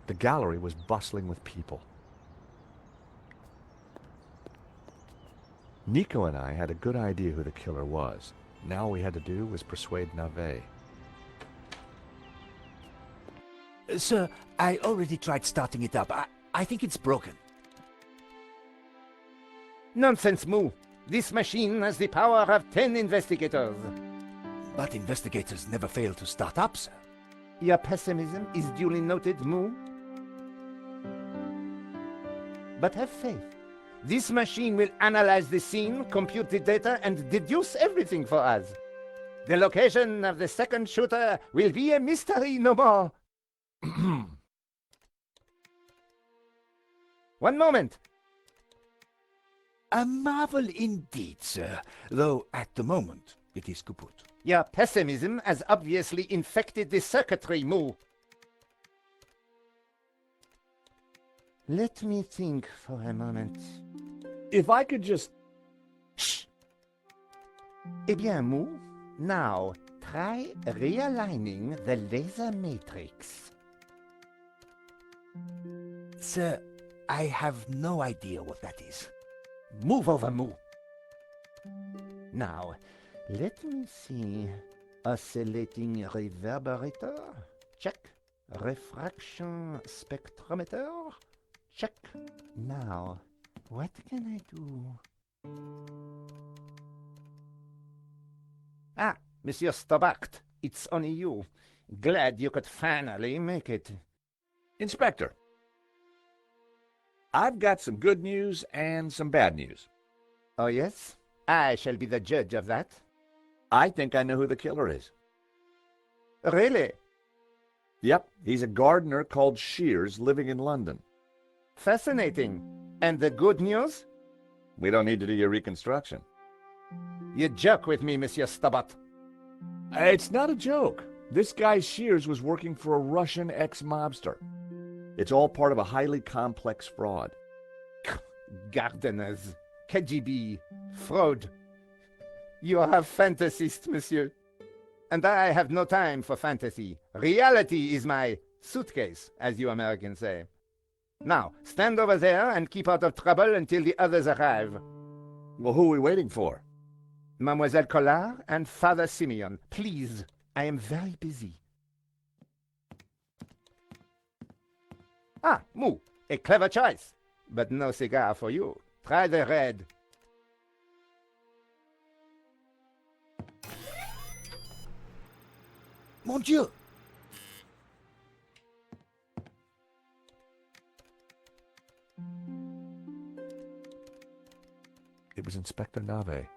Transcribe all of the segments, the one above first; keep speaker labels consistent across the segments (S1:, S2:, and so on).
S1: The gallery was bustling with people. Nico and I had a good idea who the killer was. Now all we had to do was persuade Navet.
S2: Sir, I already tried starting it up. I think it's broken.
S3: Nonsense, Moo. This machine has the power of 10 investigators.
S2: But investigators never fail to start up, sir.
S3: Your pessimism is duly noted, Moo. But have faith. This machine will analyze the scene, compute the data, and deduce everything for us. The location of the second shooter will be a mystery no more. One moment.
S2: A marvel indeed, sir, though at the moment it is kaput.
S3: Your pessimism has obviously infected the circuitry, Moo. Let me think for a moment.
S1: If I could just...
S3: Shh! Eh bien, Moo, now try realigning the laser matrix.
S2: Sir, I have no idea what that is.
S3: Move over, Moo. Now, let me see. Oscillating reverberator? Check. Refraction spectrometer? Check. Now, what can I do? Ah, Monsieur Stobart, it's only you. Glad you could finally make it.
S1: Inspector, I've got some good news and some bad news.
S3: Oh, yes? I shall be the judge of that.
S1: I think I know who the killer is.
S3: Really?
S1: Yep, he's a gardener called Shears living in London.
S3: Fascinating. And the good news?
S1: We don't need to do your reconstruction.
S3: You joke with me, Monsieur Stobart.
S1: It's not a joke. This guy Shears was working for a Russian ex-mobster. It's all part of a highly complex fraud.
S3: Gardeners, KGB, fraud. You are a fantasist, monsieur. And I have no time for fantasy. Reality is my suitcase, as you Americans say. Now, stand over there and keep out of trouble until the others arrive.
S1: Well, who are we waiting for?
S3: Mademoiselle Collard and Father Simeon. Please, I am very busy. Ah, Moo, a clever choice. But no cigar for you. Try the red.
S2: Mon Dieu!
S1: It was Inspector Navet.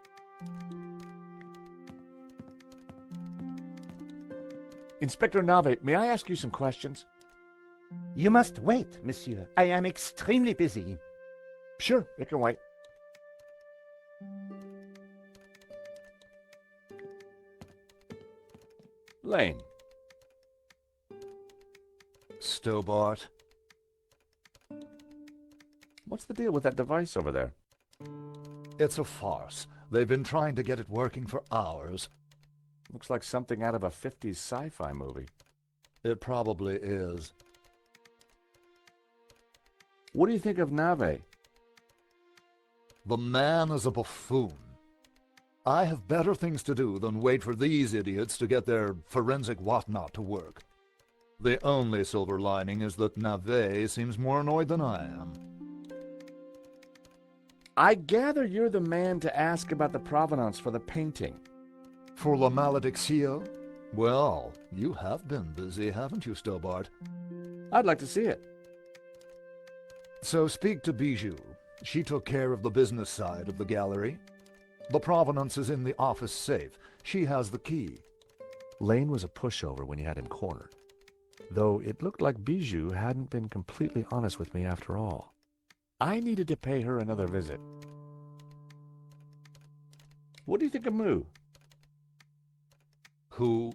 S1: Inspector Navet, may I ask you some questions?
S3: You must wait, monsieur. I am extremely busy.
S1: Sure, it can wait. Lane.
S4: Stobart.
S1: What's the deal with that device over there?
S4: It's a farce. They've been trying to get it working for hours.
S1: Looks like something out of a 50s sci-fi movie.
S4: It probably is.
S1: What do you think of Navet?
S4: The man is a buffoon. I have better things to do than wait for these idiots to get their forensic whatnot to work. The only silver lining is that Navet seems more annoyed than I am.
S1: I gather you're the man to ask about the provenance for the painting.
S4: For La Malediccio? Well, you have been busy, haven't you, Stobart?
S1: I'd like to see it.
S4: So speak to Bijou. She took care of the business side of the gallery. The provenance is in the office safe. She has the key.
S1: Lane was a pushover when you had him cornered. Though it looked like Bijou hadn't been completely honest with me after all. I needed to pay her another visit. What do you think of Moo?
S4: Who?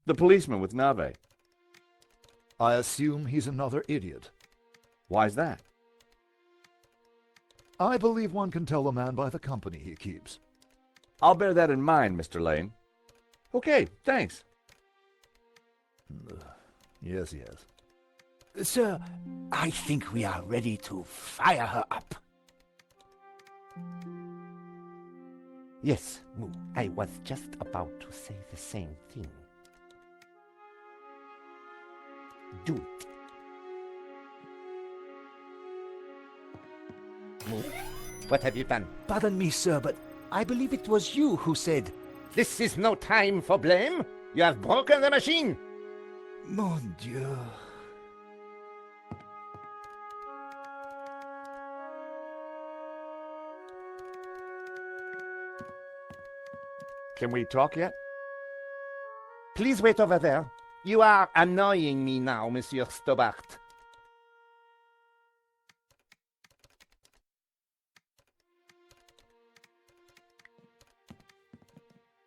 S1: The policeman with Navet.
S4: I assume he's another idiot.
S1: Why's that?
S4: I believe one can tell a man by the company he keeps.
S1: I'll bear that in mind, Mr. Lane. Okay, thanks.
S4: Yes, yes.
S2: Sir, I think we are ready to fire her up.
S3: Yes, Moo, I was just about to say the same thing. Do it. Moo, what have you done?
S2: Pardon me, sir, but I believe it was you who said,
S3: This is no time for blame. You have broken the machine.
S2: Mon Dieu.
S1: Can we talk yet?
S3: Please wait over there. You are annoying me now, Monsieur Stobart.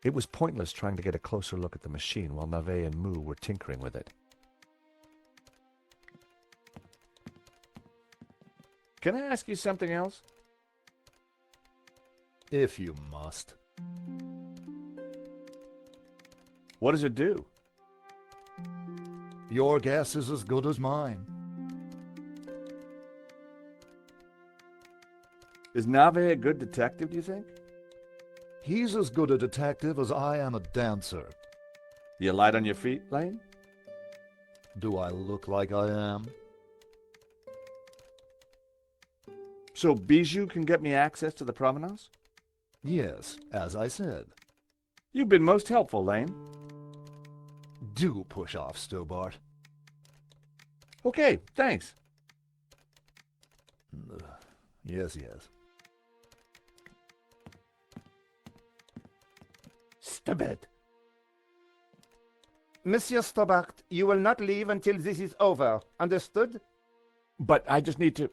S1: It was pointless trying to get a closer look at the machine while Navet and Moo were tinkering with it. Can I ask you something else?
S4: If you must.
S1: What does it do?
S4: Your guess is as good as mine.
S1: Is Navet a good detective, do you think?
S4: He's as good a detective as I am a dancer.
S1: You light on your feet, Lane?
S4: Do I look like I am?
S1: So Bijou can get me access to the Provenance?
S4: Yes, as I said.
S1: You've been most helpful, Lane.
S4: Do push off, Stobart.
S1: Okay, thanks.
S4: Yes, yes.
S3: Stobart. Monsieur Stobart, you will not leave until this is over. Understood?
S1: But I just need to...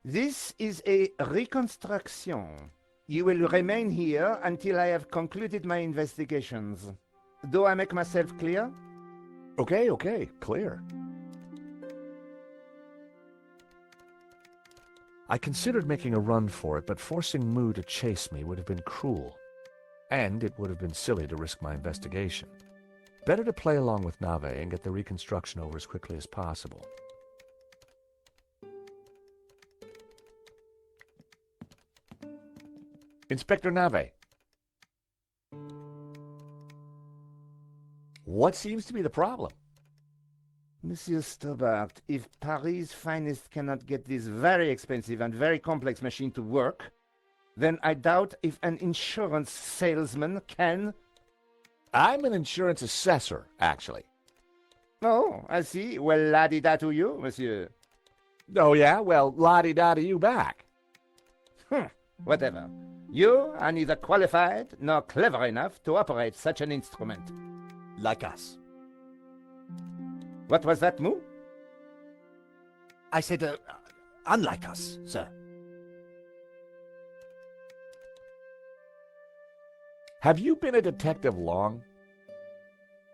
S3: This is a reconstruction. You will remain here until I have concluded my investigations. Do I make myself clear?
S1: Okay, clear. I considered making a run for it, but forcing Moo to chase me would have been cruel. And it would have been silly to risk my investigation. Better to play along with Navet and get the reconstruction over as quickly as possible. Inspector Navet. What seems to be the problem?
S3: Monsieur Stobart, if Paris' finest cannot get this very expensive and very complex machine to work, then I doubt if an insurance salesman can.
S1: I'm an insurance assessor, actually.
S3: Oh, I see. Well, la-di-da to you, monsieur.
S1: Oh, yeah? Well, la-di-da to you back.
S3: Whatever. You are neither qualified nor clever enough to operate such an instrument.
S2: like us.
S3: What was that, Moo?
S2: I said, unlike us, sir.
S1: Have you been a detective long?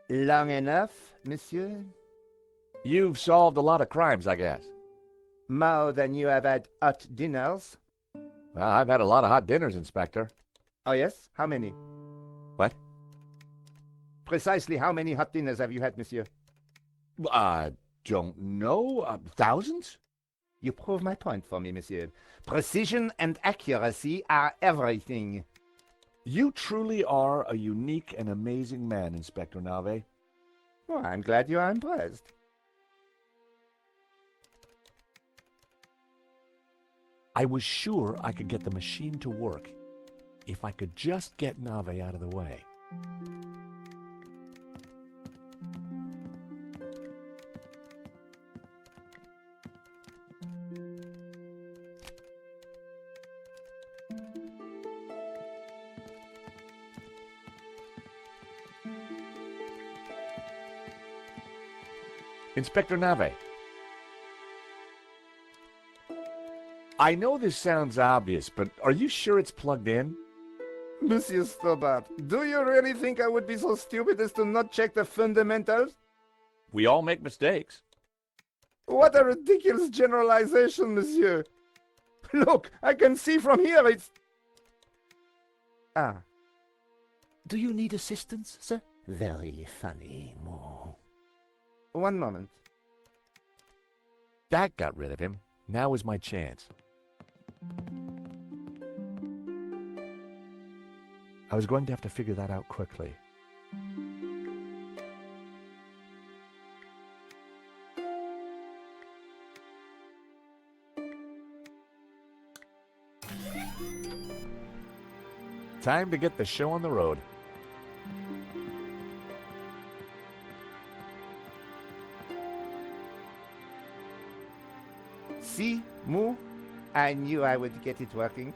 S3: Long enough, monsieur?
S1: You've solved a lot of crimes, I guess.
S3: More than you have had hot dinners?
S1: Well, I've had a lot of hot dinners, Inspector.
S3: Oh, yes? How many?
S1: What?
S3: Precisely how many hot dinners have you had, monsieur?
S1: I don't know. Thousands?
S3: You prove my point for me, monsieur. Precision and accuracy are everything.
S1: You truly are a unique and amazing man, Inspector Navet.
S3: Well, I'm glad you are impressed.
S1: I was sure I could get the machine to work if I could just get Navet out of the way. Inspector Navet. I know this sounds obvious, but are you sure it's plugged in?
S3: Monsieur Stobart, do you really think I would be so stupid as to not check the fundamentals?
S1: We all make mistakes.
S3: What a ridiculous generalization, monsieur. Look, I can see from here it's... Ah.
S2: Do you need assistance, sir?
S3: Very funny, Moo. One moment.
S1: That got rid of him. Now is my chance. I was going to have to figure that out quickly. Time to get the show on the road.
S3: See, Moo? I knew I would get it working.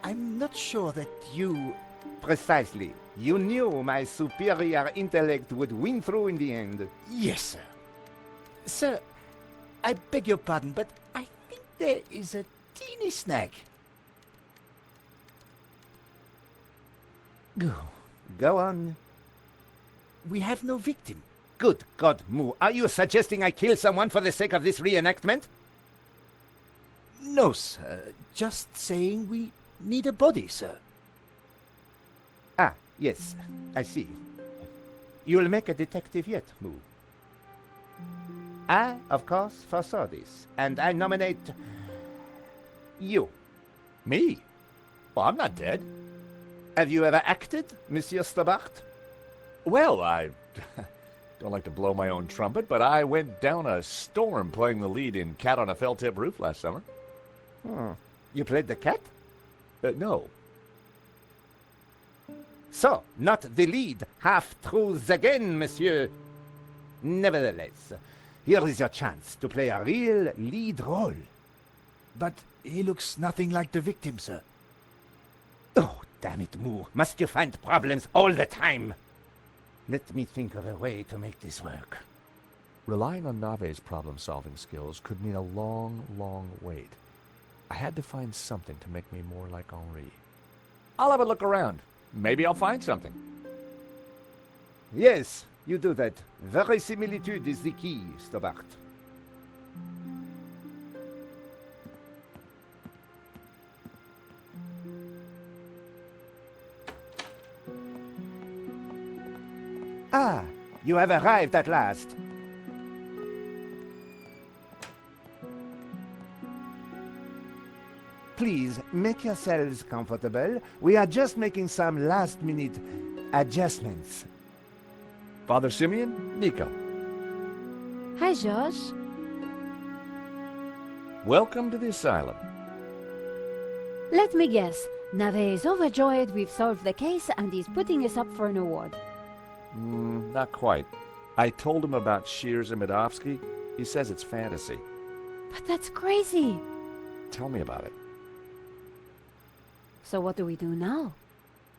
S2: I'm not sure that you...
S3: Precisely. You knew my superior intellect would win through in the end.
S2: Yes, sir. Sir, I beg your pardon, but I think there is a teeny snag.
S3: Go on.
S2: We have no victim.
S3: Good God, Moo. Are you suggesting I kill someone for the sake of this reenactment?
S2: No, sir. Just saying we need a body, sir.
S3: Ah, yes. I see. You'll make a detective yet, Moo. I, of course, foresaw this, and I nominate... you.
S1: Me? Well, I'm not dead.
S3: Have you ever acted, Monsieur Stobart?
S1: Well, I don't like to blow my own trumpet, but I went down a storm playing the lead in Cat on a Felt-Tip Roof last summer.
S3: You played the cat?
S1: No.
S3: So, not the lead. Half-truths again, monsieur. Nevertheless, here is your chance to play a real lead role.
S2: But he looks nothing like the victim, sir.
S3: Oh, damn it, Moo. Must you find problems all the time? Let me think of a way to make this work.
S1: Relying on Nave's problem-solving skills could mean a long, long wait. I had to find something to make me more like Henri. I'll have a look around. Maybe I'll find something.
S3: Yes, you do that. Verisimilitude is the key, Stobart. Ah, you have arrived at last. Please, make yourselves comfortable. We are just making some last-minute adjustments.
S1: Father Simeon, Nico.
S5: Hi, Josh.
S1: Welcome to the asylum.
S5: Let me guess. Nave is overjoyed we've solved the case and he's putting us up for an award.
S1: Not quite. I told him about Shears and Medovsky. He says it's fantasy.
S5: But that's crazy.
S1: Tell me about it.
S5: So what do we do now?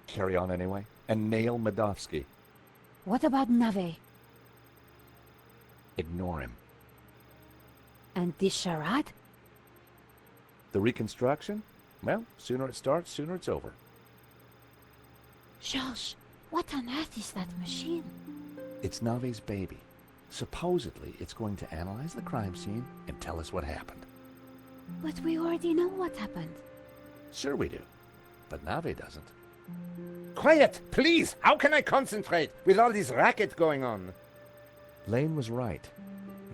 S1: Carry on anyway, and nail Medovsky.
S5: What about Nave?
S1: Ignore him.
S5: And this charade?
S1: The reconstruction? Well, sooner it starts, sooner it's over.
S5: Josh, what on earth is that machine?
S1: It's Nave's baby. Supposedly, it's going to analyze the crime scene and tell us what happened.
S5: But we already know what happened.
S1: Sure we do. But Nave doesn't.
S3: Quiet, please! How can I concentrate with all this racket going on?
S1: Lane was right.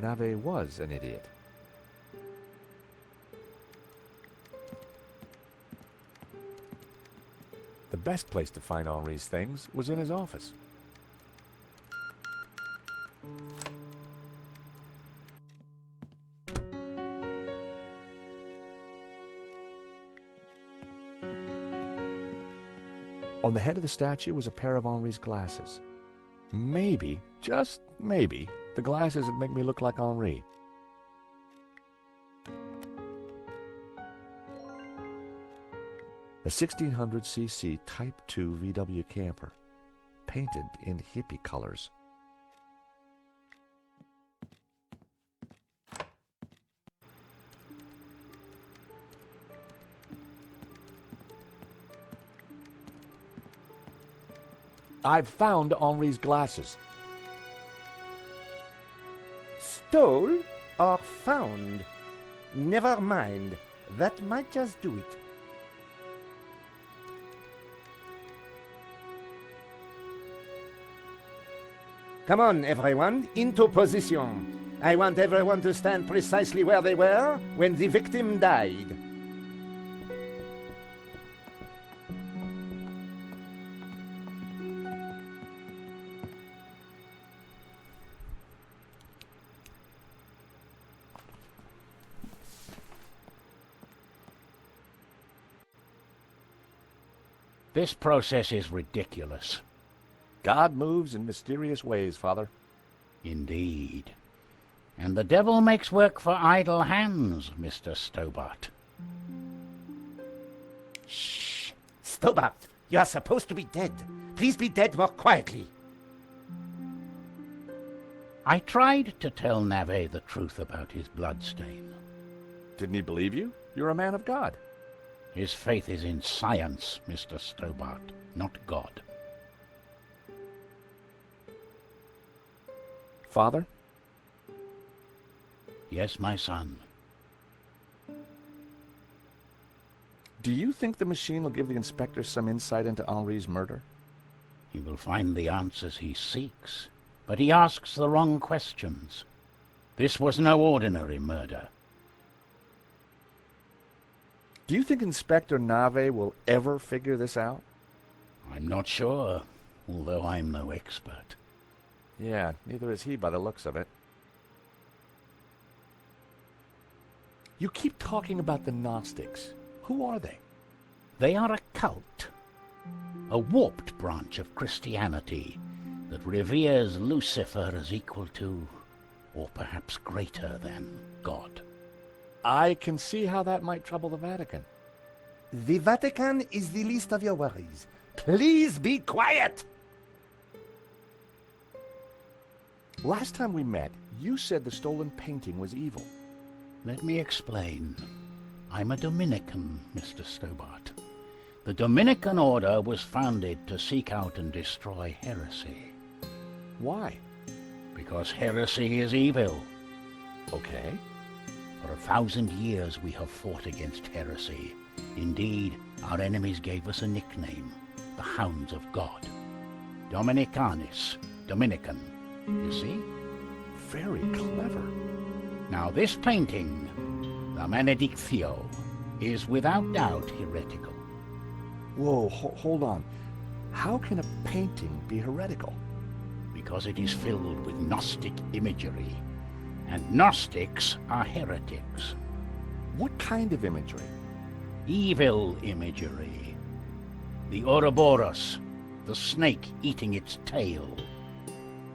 S1: Nave was an idiot. The best place to find Henri's things was in his office. On the head of the statue was a pair of Henri's glasses. Maybe, just maybe, the glasses would make me look like Henri. A 1600cc Type 2 VW camper, painted in hippie colors. I've found Henri's glasses.
S3: Stole or found? Never mind. That might just do it. Come on, everyone, into position. I want everyone to stand precisely where they were when the victim died.
S6: This process is ridiculous.
S1: God moves in mysterious ways, Father.
S6: Indeed. And the devil makes work for idle hands, Mr. Stobart.
S3: Shh! Stobart, you are supposed to be dead. Please be dead more quietly.
S6: I tried to tell Nave the truth about his bloodstain.
S1: Didn't he believe you? You're a man of God.
S6: His faith is in science, Mr. Stobart, not God.
S1: Father?
S6: Yes, my son.
S1: Do you think the machine will give the inspector some insight into Henri's murder?
S6: He will find the answers he seeks, but he asks the wrong questions. This was no ordinary murder.
S1: Do you think Inspector Nave will ever figure this out?
S6: I'm not sure, although I'm no expert.
S1: Yeah, neither is he by the looks of it. You keep talking about the Gnostics. Who are they?
S6: They are a cult, a warped branch of Christianity that reveres Lucifer as equal to, or perhaps greater than, God.
S1: I can see how that might trouble the Vatican.
S3: The Vatican is the least of your worries. Please be quiet!
S1: Last time we met, you said the stolen painting was evil.
S6: Let me explain. I'm a Dominican, Mr. Stobart. The Dominican order was founded to seek out and destroy heresy.
S1: Why?
S6: Because heresy is evil.
S1: Okay.
S6: For 1,000 years we have fought against heresy. Indeed, our enemies gave us a nickname, the Hounds of God. Dominicanis, Dominican, you see?
S1: Very clever.
S6: Now this painting, the Benedictio, is without doubt heretical.
S1: Whoa, hold on. How can a painting be heretical?
S6: Because it is filled with Gnostic imagery. And Gnostics are heretics.
S1: What kind of imagery?
S6: Evil imagery. The Ouroboros, the snake eating its tail.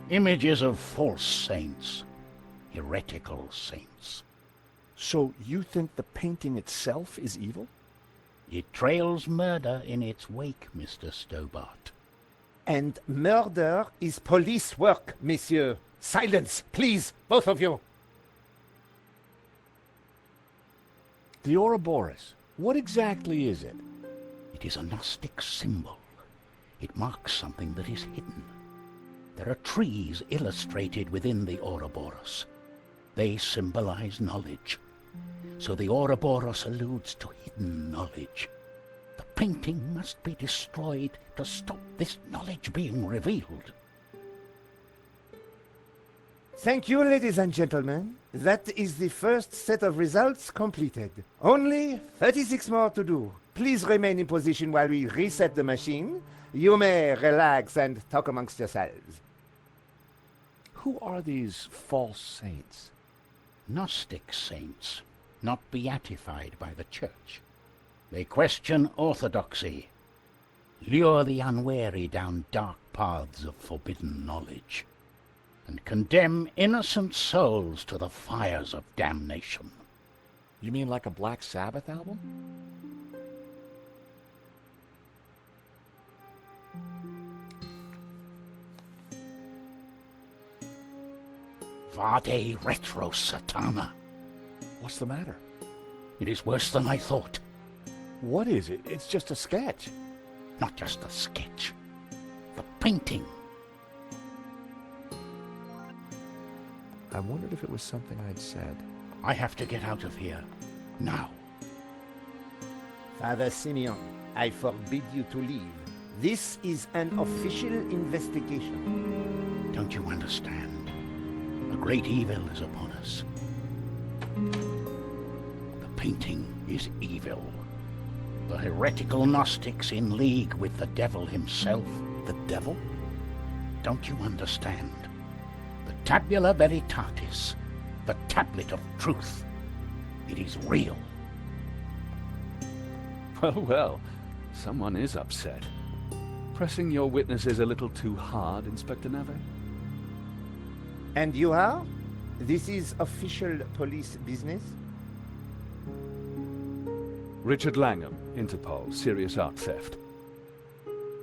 S6: Images of false saints, heretical saints.
S1: So you think the painting itself is evil?
S6: It trails murder in its wake, Mr. Stobart.
S3: And murder is police work, monsieur. Silence, please, both of you.
S1: The Ouroboros. What exactly is it?
S6: It is a Gnostic symbol. It marks something that is hidden. There are trees illustrated within the Ouroboros. They symbolize knowledge. So the Ouroboros alludes to hidden knowledge. The painting must be destroyed to stop this knowledge being revealed.
S3: Thank you, ladies and gentlemen. That is the first set of results completed. Only 36 more to do. Please remain in position while we reset the machine. You may relax and talk amongst yourselves.
S1: Who are these false saints?
S6: Gnostic saints, not beatified by the Church. They question orthodoxy, lure the unwary down dark paths of forbidden knowledge, and condemn innocent souls to the fires of damnation.
S1: You mean like a Black Sabbath album?
S6: Vade retro satana.
S1: What's the matter?
S6: It is worse than I thought.
S1: What is it? It's just a sketch.
S6: Not just a sketch. The painting.
S1: I wondered if it was something I'd said.
S6: I have to get out of here. Now.
S3: Father Simeon, I forbid you to leave. This is an official investigation.
S6: Don't you understand? A great evil is upon us. The painting is evil. The heretical Gnostics in league with the devil himself.
S1: The devil?
S6: Don't you understand? The tabula veritatis, the tablet of truth. It is real.
S7: Well, well, someone is upset. Pressing your witnesses a little too hard, Inspector Nave?
S3: And you are? This is official police business?
S7: Richard Langham, Interpol, serious art theft.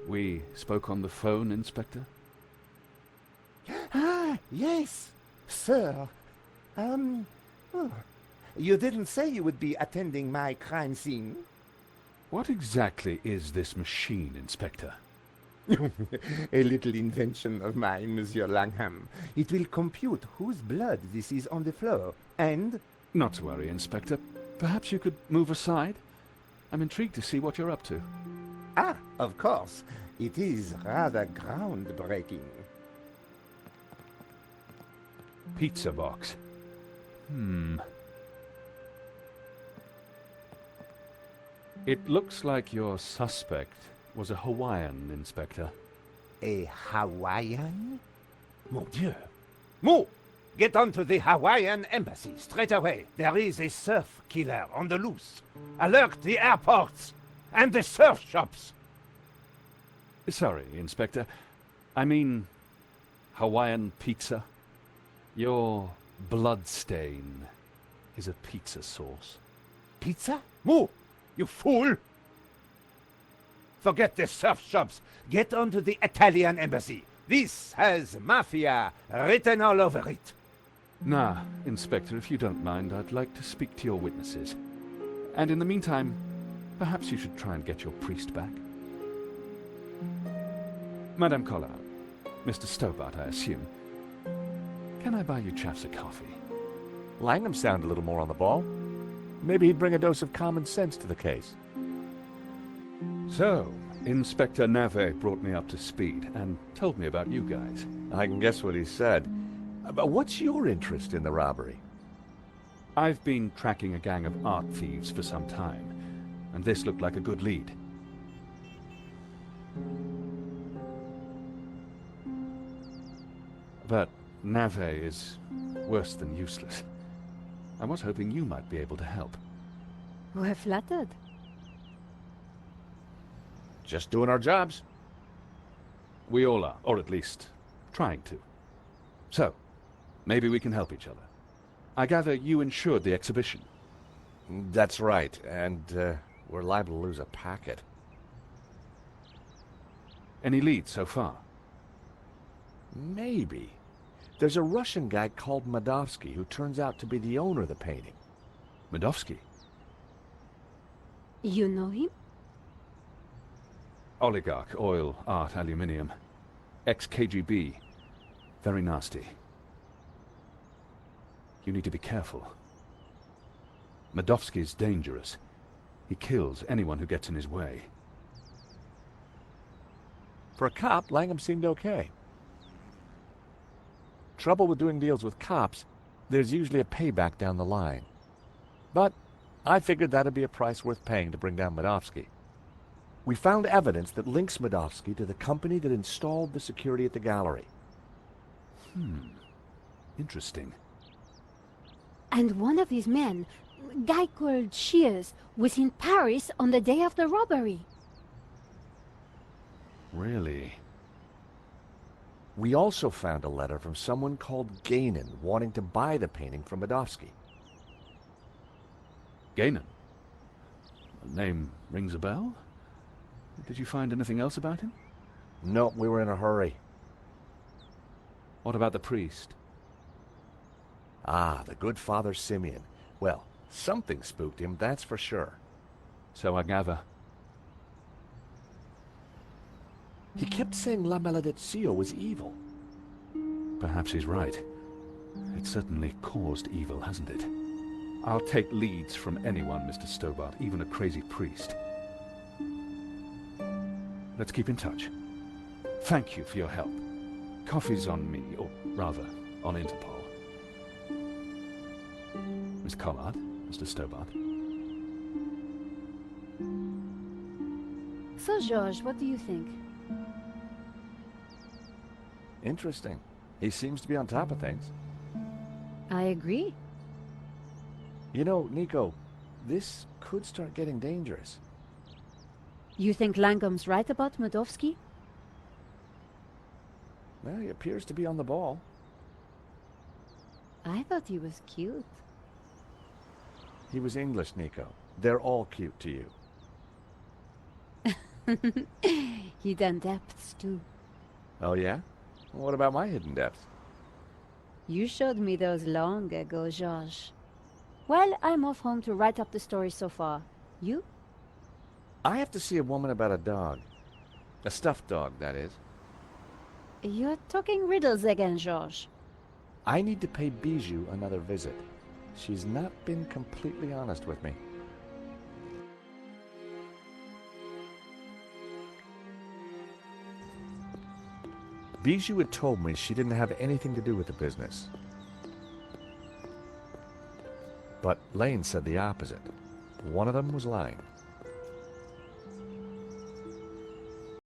S7: We spoke on the phone, Inspector?
S3: Ah, yes, sir. Oh. You didn't say you would be attending my crime scene.
S7: What exactly is this machine, Inspector?
S3: A little invention of mine, Monsieur Langham. It will compute whose blood this is on the floor, and...
S7: Not to worry, Inspector. Perhaps you could move aside? I'm intrigued to see what you're up to.
S3: Ah, of course. It is rather groundbreaking.
S7: Pizza box. It looks like your suspect was a Hawaiian, Inspector.
S3: A Hawaiian? Mon Dieu! Mo! Get on to the Hawaiian embassy straight away. There is a surf killer on the loose. Alert the airports and the surf shops.
S7: Sorry, Inspector. I mean, Hawaiian pizza. Your bloodstain is a pizza sauce.
S3: Pizza? Mo! You fool! Forget the surf shops. Get on to the Italian embassy. This has mafia written all over it.
S7: Nah, Inspector, if you don't mind, I'd like to speak to your witnesses. And in the meantime, perhaps you should try and get your priest back. Madame Collard, Mr. Stobart, I assume. Can I buy you chaps a coffee?
S1: Langham sounded a little more on the ball. Maybe he'd bring a dose of common sense to the case.
S7: So, Inspector Nave brought me up to speed and told me about you guys.
S1: I can guess what he said. But what's your interest in the robbery?
S7: I've been tracking a gang of art thieves for some time, and this looked like a good lead. But Nave is worse than useless. I was hoping you might be able to help.
S5: We're flattered.
S1: Just doing our jobs.
S7: We all are, or at least trying to. So, maybe we can help each other. I gather you insured the exhibition.
S1: That's right, and we're liable to lose a packet.
S7: Any leads so far?
S1: Maybe. There's a Russian guy called Madovsky who turns out to be the owner of the painting.
S7: Madovsky?
S5: You know him?
S7: Oligarch, oil, art, aluminium. Ex-KGB. Very nasty. You need to be careful. Madovsky's dangerous. He kills anyone who gets in his way.
S1: For a cop, Langham seemed okay. Trouble with doing deals with cops, there's usually a payback down the line. But I figured that'd be a price worth paying to bring down Madovsky. We found evidence that links Madovsky to the company that installed the security at the gallery.
S7: Interesting.
S5: And one of his men, guy called Shears, was in Paris on the day of the robbery.
S7: Really?
S1: We also found a letter from someone called Gainan wanting to buy the painting from Madovsky.
S7: Gainan? The name rings a bell? Did you find anything else about him?
S1: No, we were in a hurry.
S7: What about the priest?
S1: Ah, the good Father Simeon. Well, something spooked him, that's for sure.
S7: So I gather.
S1: He kept saying La Maledizio was evil.
S7: Perhaps he's right. It certainly caused evil, hasn't it? I'll take leads from anyone, Mr. Stobart, even a crazy priest. Let's keep in touch. Thank you for your help. Coffee's on me, or rather, on Interpol. Miss Collard, Mr. Stobart.
S5: So, George, what do you think?
S1: Interesting. He seems to be on top of things.
S5: I agree.
S1: You know, Nico, this could start getting dangerous.
S5: You think Langham's right about Mudovsky?
S1: Well, he appears to be on the ball.
S5: I thought he was cute.
S1: He was English, Nico. They're all cute to you.
S5: Hidden depths, too.
S1: Oh, yeah? Well, what about my hidden depths?
S5: You showed me those long ago, George. Well, I'm off home to write up the story so far. You?
S1: I have to see a woman about a dog. A stuffed dog, that is.
S5: You're talking riddles again, George.
S1: I need to pay Bijou another visit. She's not been completely honest with me. Bijou had told me she didn't have anything to do with the business. But Lane said the opposite. One of them was lying.